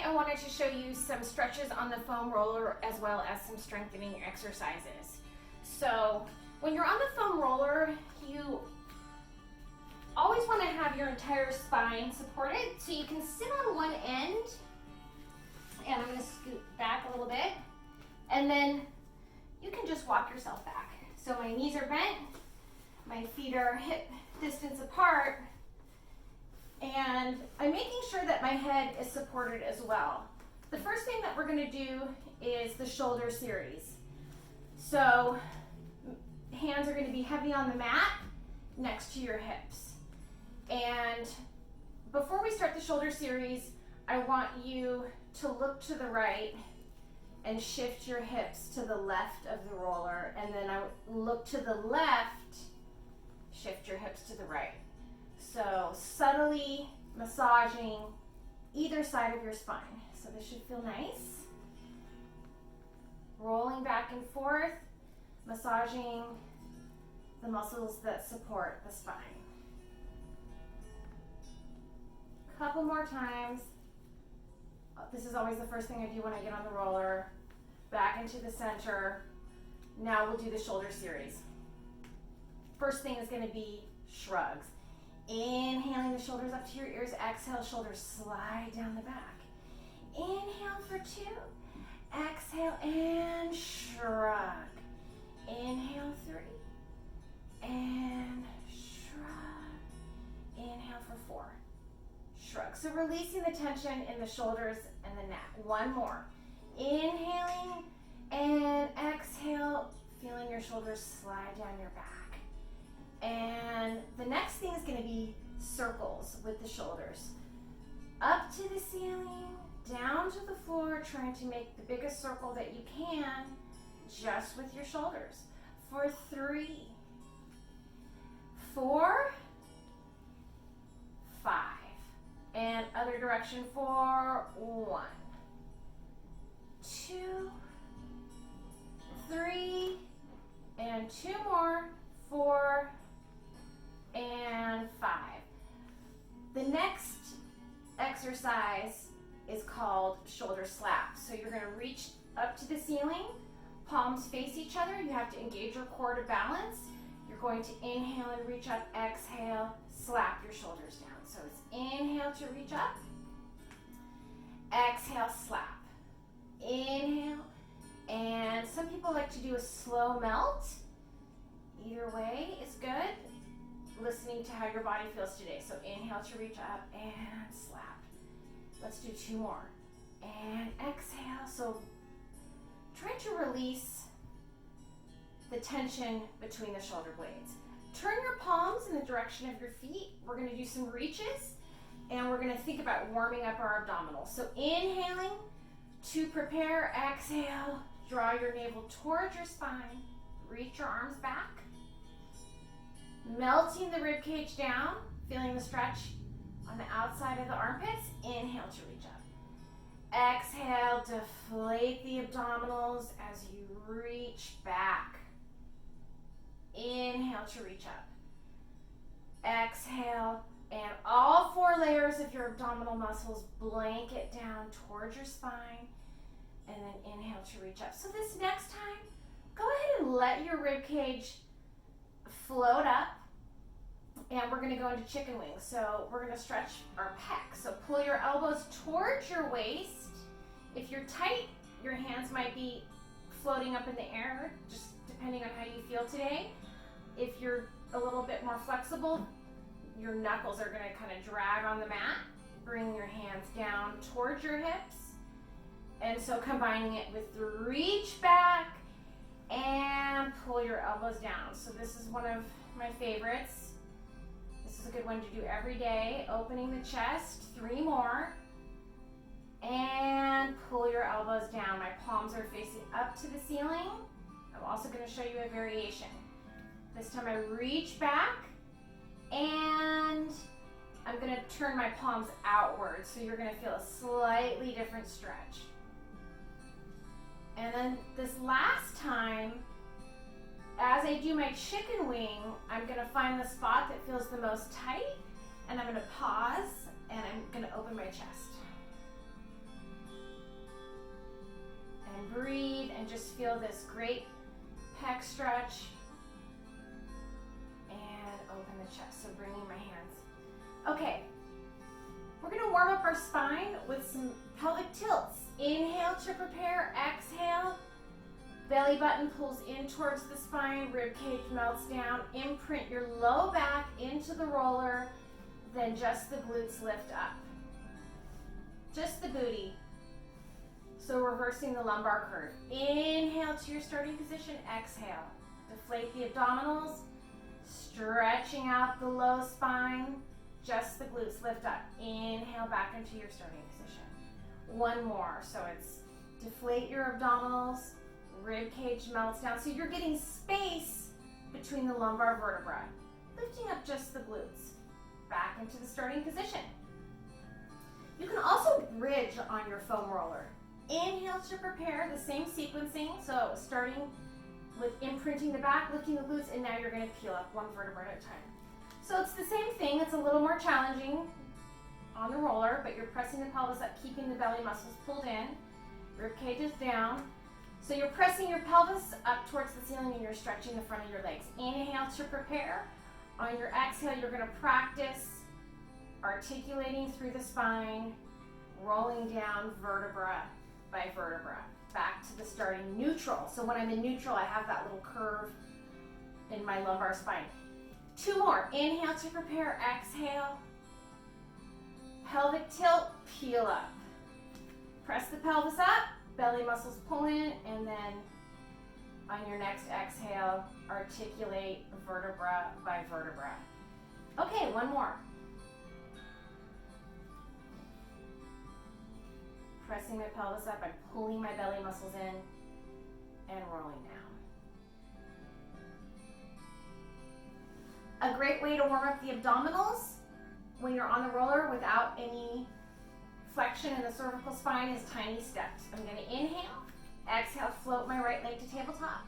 I wanted to show you some stretches on the foam roller as well as some strengthening exercises. So when you're on the foam roller, you always want to have your entire spine supported. So you can sit on one end, and I'm going to scoot back a little bit, and then you can just walk yourself back. So my knees are bent, my feet are hip distance apart, and I'm making sure that my head is supported as well. The first thing that we're going to do is the shoulder series. So hands are going to be heavy on the mat next to your hips. And before we start the shoulder series, I want you to look to the right and shift your hips to the left of the roller, and then I look to the left, shift your hips to the right. So subtly massaging either side of your spine. So this should feel nice. Rolling back and forth, massaging the muscles that support the spine. Couple more times. This is always the first thing I do when I get on the roller. Back into the center. Now we'll do the shoulder series. First thing is going to be shrugs. Inhaling the shoulders up to your ears. Exhale, shoulders slide down the back. Inhale for 2. Exhale and shrug. Inhale 3. And shrug. Inhale for 4. Shrug. So releasing the tension in the shoulders and the neck. One more. Inhaling and exhale, feeling your shoulders slide down your back. And the next thing is going to be circles with the shoulders. Up to the ceiling, down to the floor, trying to make the biggest circle that you can just with your shoulders. For 3, 4, 5. And other direction for 1, 2, 3, and 2 more, 4, and 5. The next exercise is called shoulder slap. So you're going to reach up to the ceiling, palms face each other. You have to engage your core to balance. You're going to inhale and reach up, exhale, slap your shoulders down. So it's inhale to reach up, exhale, slap. Inhale, and some people like to do a slow melt. Either way is good. Listening to how your body feels today. So inhale to reach up and slap. Let's do 2 more. And exhale. So try to release the tension between the shoulder blades. Turn your palms in the direction of your feet. We're going to do some reaches, and we're going to think about warming up our abdominals. So inhaling to prepare, exhale, draw your navel towards your spine, reach your arms back, melting the rib cage down, feeling the stretch on the outside of the armpits. Inhale to reach up. Exhale, deflate the abdominals as you reach back. Inhale to reach up. Exhale, and all 4 layers of your abdominal muscles blanket down towards your spine, and then inhale to reach up. So this next time, go ahead and let your rib cage float up, and we're going to go into chicken wings. So we're going to stretch our pecs. So pull your elbows towards your waist. If you're tight, your hands might be floating up in the air, just depending on how you feel today. If you're a little bit more flexible, your knuckles are going to kind of drag on the mat. Bring your hands down towards your hips. And so combining it with the reach back and pull your elbows down. So this is one of my favorites. This is a good one to do every day. Opening the chest, 3 more. And pull your elbows down. My palms are facing up to the ceiling. I'm also going to show you a variation. This time I reach back, and I'm going to turn my palms outward, so you're going to feel a slightly different stretch. And then this last time, as I do my chicken wing, I'm going to find the spot that feels the most tight, and I'm going to pause, and I'm going to open my chest. breathe and just feel this great pec stretch. And open the chest, so bringing my hands. Okay, we're gonna warm up our spine with some pelvic tilts. Inhale to prepare, exhale. Belly button pulls in towards the spine, rib cage melts down. Imprint your low back into the roller, then just the glutes lift up. Just the booty. So reversing the lumbar curve. Inhale to your starting position, exhale. Deflate the abdominals, stretching out the low spine. Just the glutes lift up. Inhale back into your starting position. One more. So it's deflate your abdominals, rib cage melts down. So you're getting space between the lumbar vertebrae. Lifting up just the glutes. Back into the starting position. You can also bridge on your foam roller. Inhale to prepare, the same sequencing. So starting with imprinting the back, lifting the glutes, and now you're going to peel up one vertebra at a time. So it's the same thing. It's a little more challenging on the roller, but you're pressing the pelvis up, keeping the belly muscles pulled in. Rib cage is down. So you're pressing your pelvis up towards the ceiling and you're stretching the front of your legs. Inhale to prepare. On your exhale, you're going to practice articulating through the spine, rolling down vertebra by vertebra, back to the starting neutral. So when I'm in neutral, I have that little curve in my lumbar spine. Two more. Inhale to prepare, exhale. Pelvic tilt, peel up. Press the pelvis up, belly muscles pull in, and then on your next exhale, articulate vertebra by vertebra. Okay, one more. Pressing my pelvis up, I'm pulling my belly muscles in and rolling down. A great way to warm up the abdominals when you're on the roller without any flexion in the cervical spine is tiny steps. I'm going to inhale, exhale, float my right leg to tabletop.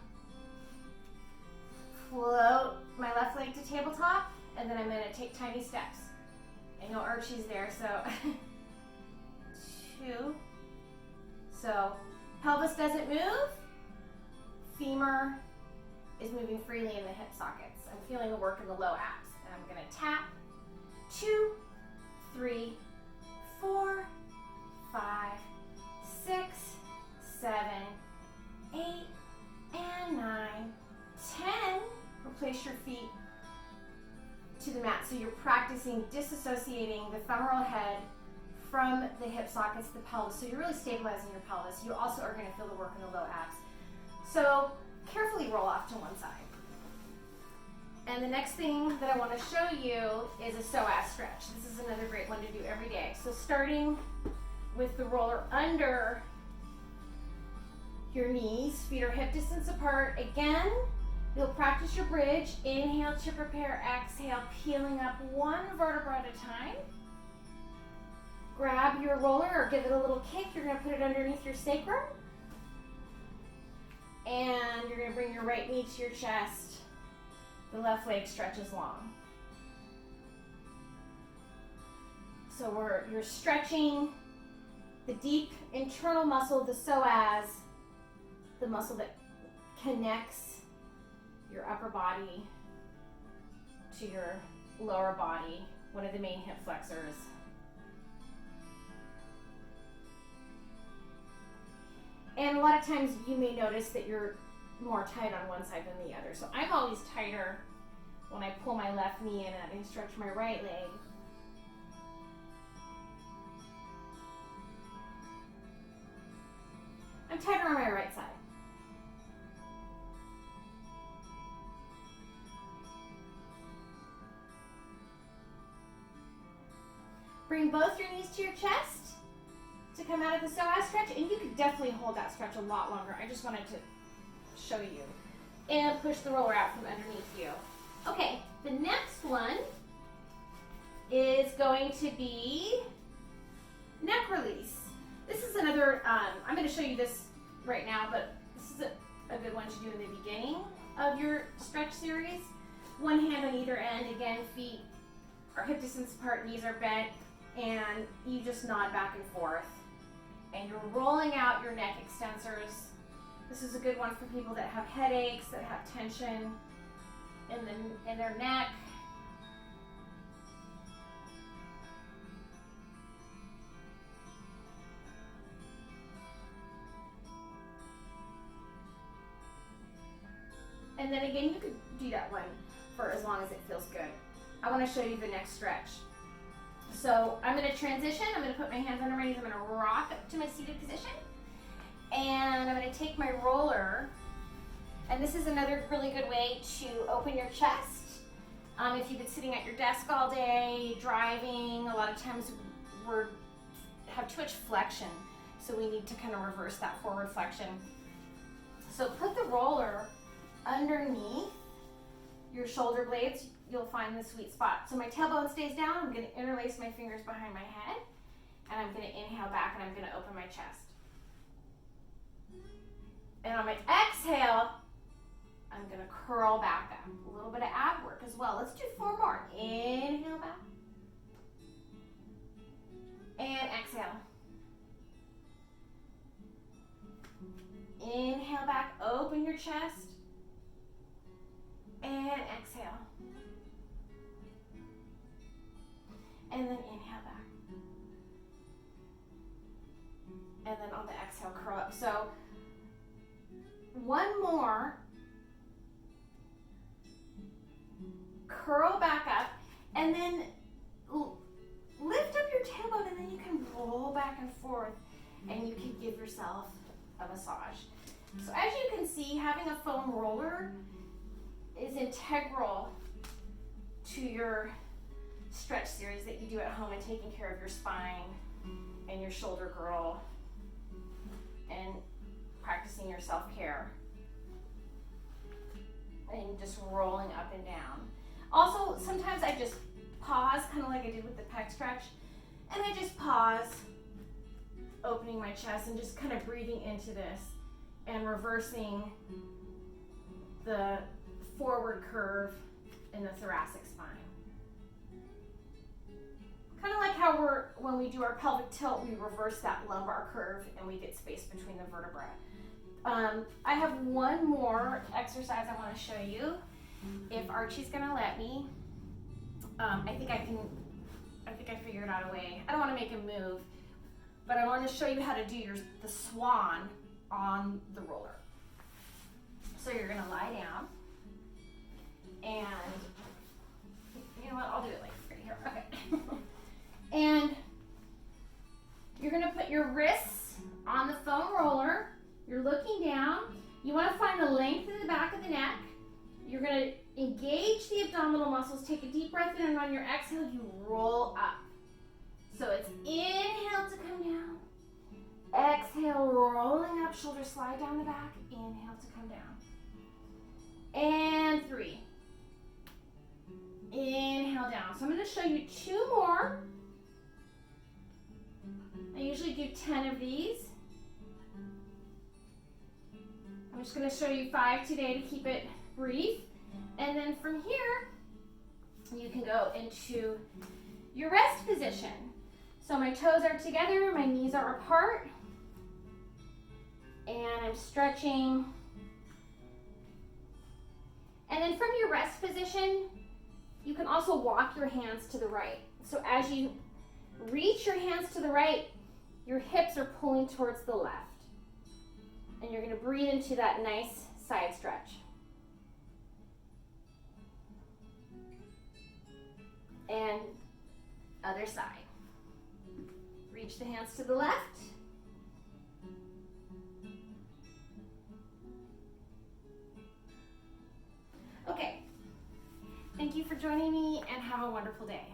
Float my left leg to tabletop, and then I'm going to take tiny steps. I know Archie's there, so 2. So pelvis doesn't move, femur is moving freely in the hip sockets. I'm feeling the work in the low abs, and I'm going to tap. 2, 3, 4, 5, 6, 7, 8, and 9, 10. Replace your feet to the mat. So you're practicing disassociating the femoral head from the hip sockets, the pelvis. So you're really stabilizing your pelvis. You also are going to feel the work in the low abs. So carefully roll off to one side. And the next thing that I want to show you is a psoas stretch. This is another great one to do every day. So starting with the roller under your knees, feet are hip distance apart. Again, you'll practice your bridge. Inhale to prepare, exhale, peeling up one vertebra at a time. Grab your roller or give it a little kick. You're going to put it underneath your sacrum. And you're going to bring your right knee to your chest. The left leg stretches long. So you're stretching the deep internal muscle, the psoas, the muscle that connects your upper body to your lower body, one of the main hip flexors. And a lot of times you may notice that you're more tight on one side than the other. So I'm always tighter when I pull my left knee in and I stretch my right leg. I'm tighter on my right side. Bring both your knees to your chest to come out of the psoas stretch, and you could definitely hold that stretch a lot longer. I just wanted to show you. And push the roller out from underneath you. Okay, the next one is going to be neck release. This is another, I'm going to show you this right now, but this is a good one to do in the beginning of your stretch series. One hand on either end. Again, feet are hip distance apart, knees are bent, and you just nod back and forth. And you're rolling out your neck extensors This is a good one for people that have headaches, that have tension in their neck. And then again, you could do that one for as long as it feels good. I want to show you the next stretch. So I'm going to transition. I'm going to put my hands under my knees. I'm going to rock up to my seated position. And I'm going to take my roller. And this is another really good way to open your chest. If you've been sitting at your desk all day, driving, a lot of times we have too much flexion. So we need to kind of reverse that forward flexion. So put the roller underneath your shoulder blades. You'll find the sweet spot. So my tailbone stays down. I'm going to interlace my fingers behind my head, and I'm going to inhale back, and I'm going to open my chest. And on my exhale, I'm going to curl back up. A little bit of ab work as well. Let's do 4 more. Inhale back. And exhale. Inhale back, open your chest. And exhale. And then inhale back. And then on the exhale, curl up. So one more. Curl back up. And then lift up your tailbone, and then you can roll back and forth. And you can give yourself a massage. So as you can see, having a foam roller is integral to your stretch series that you do at home and taking care of your spine and your shoulder girdle and practicing your self-care and just rolling up and down. Also, sometimes I just pause, kind of like I did with the pec stretch, and I just pause, opening my chest and just kind of breathing into this and reversing the forward curve in the thoracic spine. Kind of like how when we do our pelvic tilt, we reverse that lumbar curve and we get space between the vertebrae. I have one more exercise I want to show you. If Archie's gonna let me, I think I figured out a way. I don't want to make him move, but I want to show you how to do the swan on the roller. So you're gonna lie down, and you know what? I'll do it like right here. Okay. And you're gonna put your wrists on the foam roller. You're looking down. You want to find the length in the back of the neck. You're gonna engage the abdominal muscles. Take a deep breath in, and on your exhale, you roll up. So it's inhale to come down. Exhale, rolling up, shoulders slide down the back. Inhale to come down. And 3. Inhale down. So I'm going to show you 2 more. I usually do 10 of these. I'm just going to show you 5 today to keep it brief. And then from here, you can go into your rest position. So my toes are together, my knees are apart, and I'm stretching. And then from your rest position, you can also walk your hands to the right. So as you reach your hands to the right, your hips are pulling towards the left. And you're going to breathe into that nice side stretch. And other side. Reach the hands to the left. Okay. Thank you for joining me, and have a wonderful day.